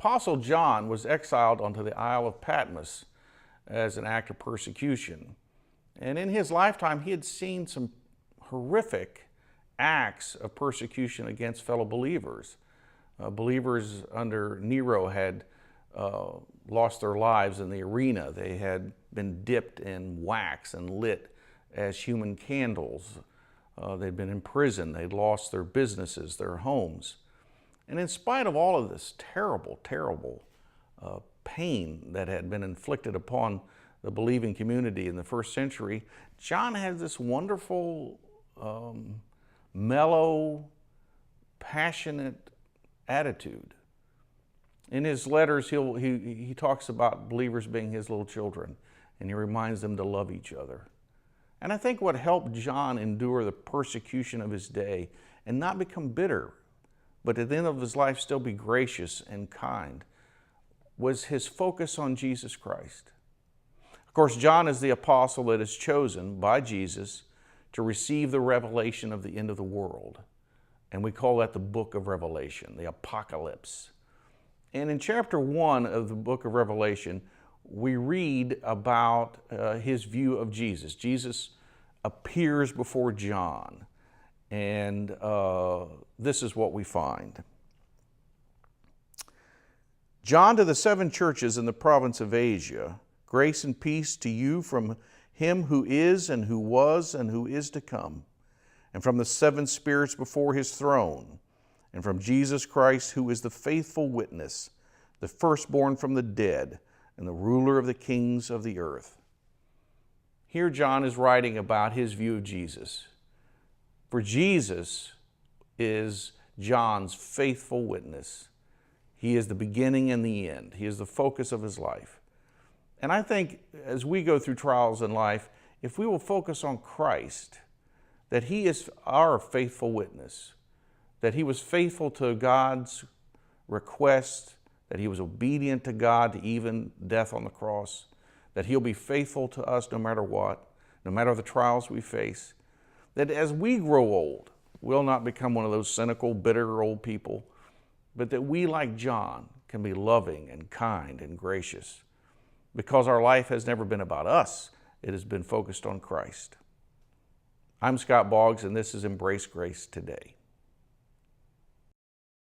Apostle John was exiled onto the Isle of Patmos as an act of persecution. And in his lifetime, he had seen some horrific acts of persecution against fellow believers. Believers under Nero had lost their lives in the arena. They had been dipped in wax and lit as human candles. They'd been imprisoned. They'd lost their businesses, their homes. And in spite of all of this terrible, terrible pain that had been inflicted upon the believing community in the first century, John had this wonderful, mellow, passionate attitude. In his letters, he talks about believers being his little children, and he reminds them to love each other. And I think what helped John endure the persecution of his day and not become bitter, but at the end of his life still be gracious and kind, was his focus on Jesus Christ. Of course, John is the apostle that is chosen by Jesus to receive the revelation of the end of the world. And we call that the book of Revelation, the apocalypse. And in chapter 1 of the book of Revelation, we read about his view of Jesus. Jesus appears before John, and this is what we find. John, to the 7 churches in the province of Asia, grace and peace to you from him who is and who was and who is to come, and from the 7 spirits before his throne, and from Jesus Christ, who is the faithful witness, the firstborn from the dead, and the ruler of the kings of the earth. Here John is writing about his view of Jesus. For Jesus is John's faithful witness. He is the beginning and the end. He is the focus of his life. And I think as we go through trials in life, if we will focus on Christ, that he is our faithful witness, that he was faithful to God's request, that he was obedient to God to even death on the cross, that he'll be faithful to us no matter what, no matter the trials we face, that as we grow old, we'll not become one of those cynical, bitter old people, but that we, like John, can be loving and kind and gracious, because our life has never been about us. It has been focused on Christ. I'm Scott Boggs, and this is Embrace Grace Today.